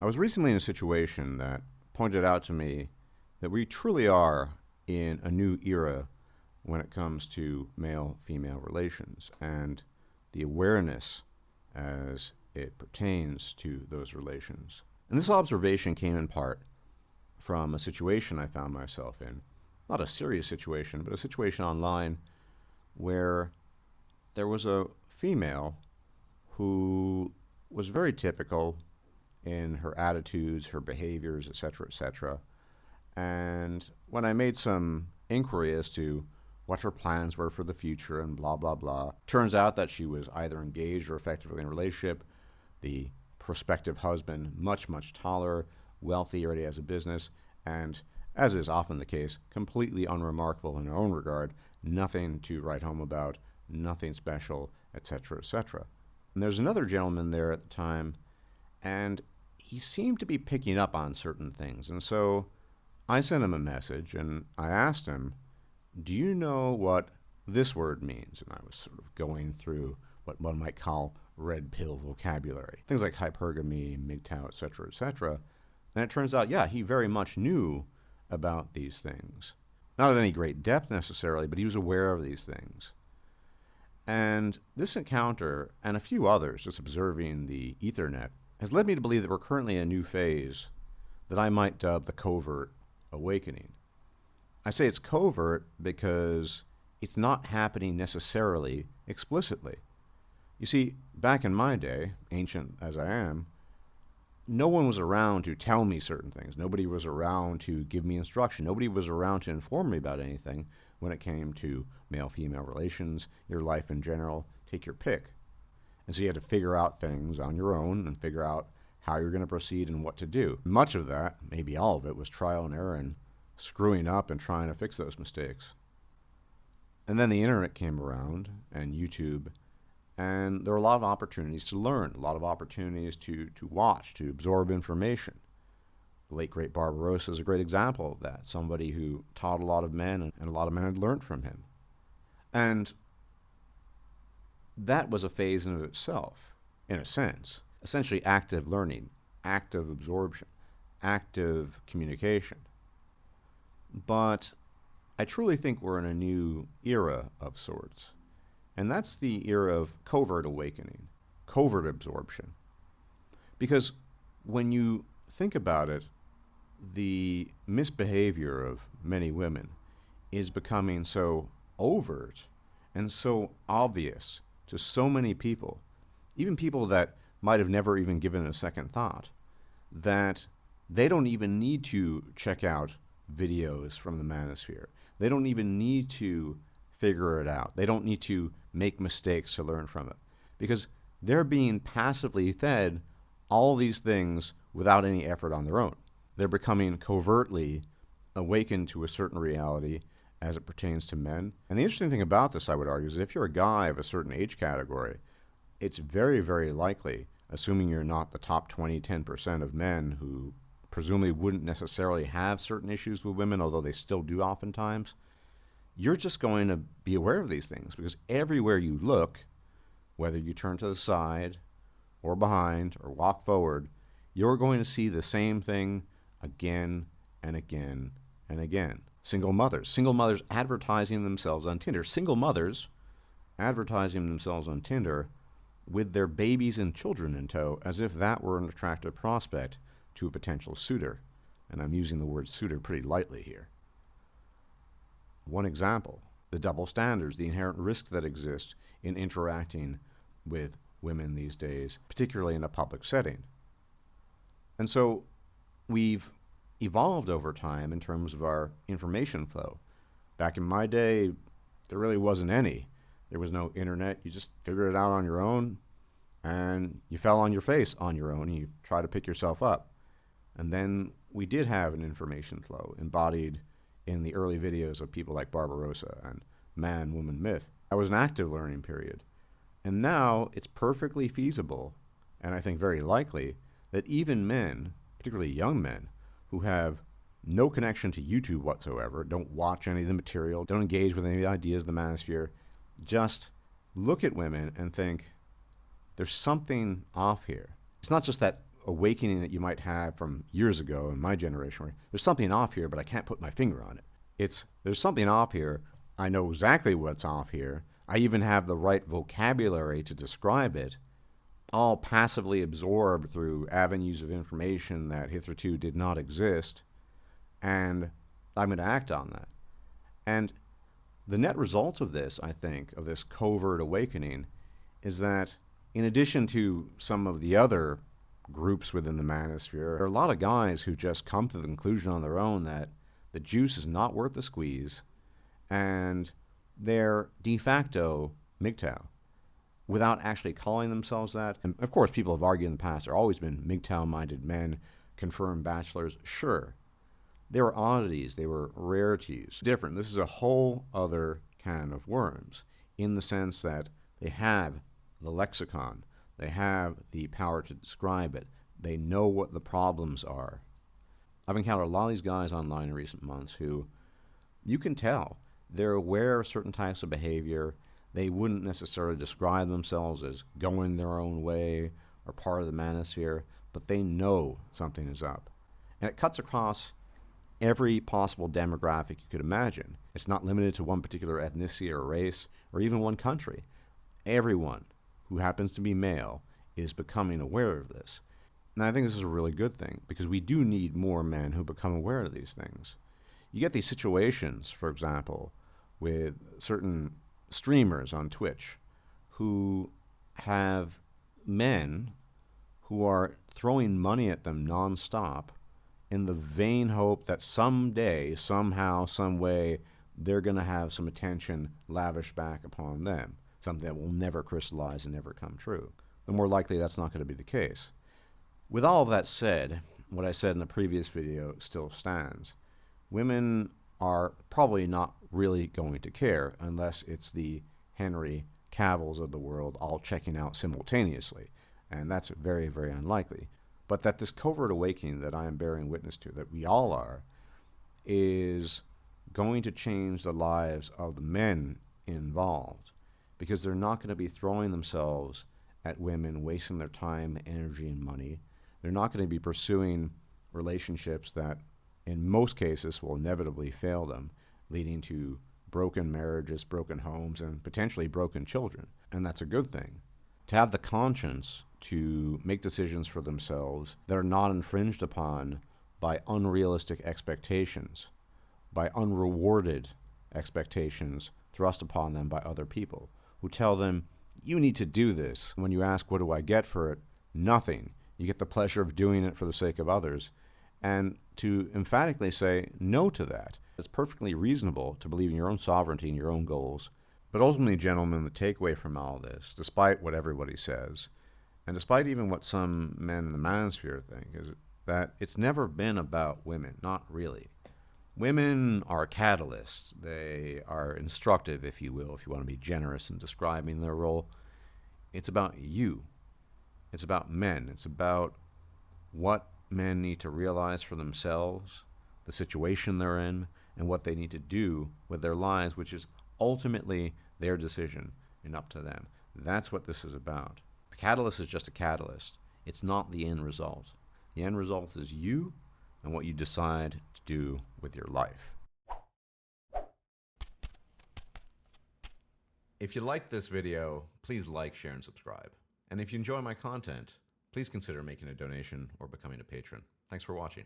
I was recently in a situation that pointed out to me that we truly are in a new era when it comes to male-female relations and the awareness as it pertains to those relations. And this observation came in part from a situation I found myself in, not a serious situation, but a situation online where there was a female who was very typical in her attitudes, her behaviors, etc., etc. And when I made some inquiry as to what her plans were for the future and blah, blah, blah, turns out that she was either engaged or effectively in a relationship. The prospective husband, much, much taller, wealthy, already has a business, and as is often the case, completely unremarkable in her own regard, nothing to write home about, nothing special, etc., etc. And there's another gentleman there at the time, and he seemed to be picking up on certain things. And so I sent him a message, and I asked him, do you know what this word means? And I was sort of going through what one might call red pill vocabulary. Things like hypergamy, MGTOW, etc., etc. And it turns out, yeah, he very much knew about these things. Not at any great depth necessarily, but he was aware of these things. And this encounter, and a few others, just observing the Ethernet, has led me to believe that we're currently in a new phase that I might dub the covert awakening. I say it's covert because it's not happening necessarily explicitly. You see, back in my day, ancient as I am, no one was around to tell me certain things. Nobody was around to give me instruction. Nobody was around to inform me about anything when it came to male-female relations, your life in general, take your pick. And so you had to figure out things on your own and figure out how you're going to proceed and what to do. Much of that, maybe all of it, was trial and error and screwing up and trying to fix those mistakes. And then the internet came around and YouTube, and there were a lot of opportunities to learn, a lot of opportunities to watch, to absorb information. The late, great Barbarossa is a great example of that, somebody who taught a lot of men, and a lot of men had learned from him. And that was a phase in of itself, in a sense. Essentially active learning, active absorption, active communication. But I truly think we're in a new era of sorts. And that's the era of covert awakening, covert absorption. Because when you think about it, the misbehavior of many women is becoming so overt and so obvious to so many people, even people that might have never even given it a second thought, that they don't even need to check out videos from the manosphere. They don't even need to figure it out. They don't need to make mistakes to learn from it, because they're being passively fed all these things without any effort on their own. They're becoming covertly awakened to a certain reality as it pertains to men. And the interesting thing about this, I would argue, is if you're a guy of a certain age category, it's very, very likely, assuming you're not the top 20, 10% of men who presumably wouldn't necessarily have certain issues with women, although they still do oftentimes, you're just going to be aware of these things, because everywhere you look, whether you turn to the side or behind or walk forward, you're going to see the same thing again and again and again. Single mothers advertising themselves on Tinder. Single mothers advertising themselves on Tinder with their babies and children in tow, as if that were an attractive prospect to a potential suitor. And I'm using the word suitor pretty lightly here. One example, the double standards, the inherent risk that exists in interacting with women these days, particularly in a public setting. And so we've evolved over time in terms of our information flow. Back in my day, there really wasn't any. There was no internet. You just figured it out on your own, and you fell on your face on your own, and you try to pick yourself up. And then we did have an information flow embodied in the early videos of people like Barbarossa and Man, Woman, Myth. That was an active learning period. And now it's perfectly feasible, and I think very likely, that even men, particularly young men, who have no connection to YouTube whatsoever, don't watch any of the material, don't engage with any of the ideas of the manosphere, just look at women and think, there's something off here. It's not just that awakening that you might have from years ago in my generation, where there's something off here, but I can't put my finger on it. There's something off here. I know exactly what's off here. I even have the right vocabulary to describe it, all passively absorbed through avenues of information that hitherto did not exist, and I'm going to act on that. And the net result of this, I think, of this covert awakening, is that in addition to some of the other groups within the manosphere, there are a lot of guys who just come to the conclusion on their own that the juice is not worth the squeeze, and they're de facto MGTOW, without actually calling themselves that. And of course, people have argued in the past there have always been MGTOW-minded men, confirmed bachelors. Sure, they were oddities, they were rarities. Different. This is a whole other can of worms, in the sense that they have the lexicon, they have the power to describe it, they know what the problems are. I've encountered a lot of these guys online in recent months who, you can tell, they're aware of certain types of behavior. They wouldn't necessarily describe themselves as going their own way or part of the manosphere, but they know something is up. And it cuts across every possible demographic you could imagine. It's not limited to one particular ethnicity or race or even one country. Everyone who happens to be male is becoming aware of this. And I think this is a really good thing, because we do need more men who become aware of these things. You get these situations, for example, with certain streamers on Twitch who have men who are throwing money at them nonstop in the vain hope that someday, somehow, some way, they're going to have some attention lavished back upon them, something that will never crystallize and never come true. The more likely that's not going to be the case. With all of that said, what I said in the previous video still stands. Women are probably not really going to care unless it's the Henry Cavills of the world all checking out simultaneously, and that's very, very unlikely. But that this covert awakening that I am bearing witness to, that we all are, is going to change the lives of the men involved, because they're not going to be throwing themselves at women, wasting their time, energy, and money. They're not going to be pursuing relationships that in most cases will inevitably fail them, leading to broken marriages, broken homes, and potentially broken children. And that's a good thing. To have the conscience to make decisions for themselves that are not infringed upon by unrealistic expectations, by unrewarded expectations thrust upon them by other people, who tell them, you need to do this. When you ask, what do I get for it? Nothing. You get the pleasure of doing it for the sake of others. And to emphatically say no to that. It's perfectly reasonable to believe in your own sovereignty and your own goals. But ultimately, gentlemen, the takeaway from all this, despite what everybody says, and despite even what some men in the manosphere think, is that it's never been about women, not really. Women are catalysts. They are instructive, if you will, if you want to be generous in describing their role. It's about you. It's about men. It's about what men need to realize for themselves, the situation they're in, and what they need to do with their lives, which is ultimately their decision and up to them. That's what this is about. A catalyst is just a catalyst. It's not the end result. The end result is you and what you decide to do with your life. If you liked this video, please like, share, and subscribe. And if you enjoy my content, please consider making a donation or becoming a patron. Thanks for watching.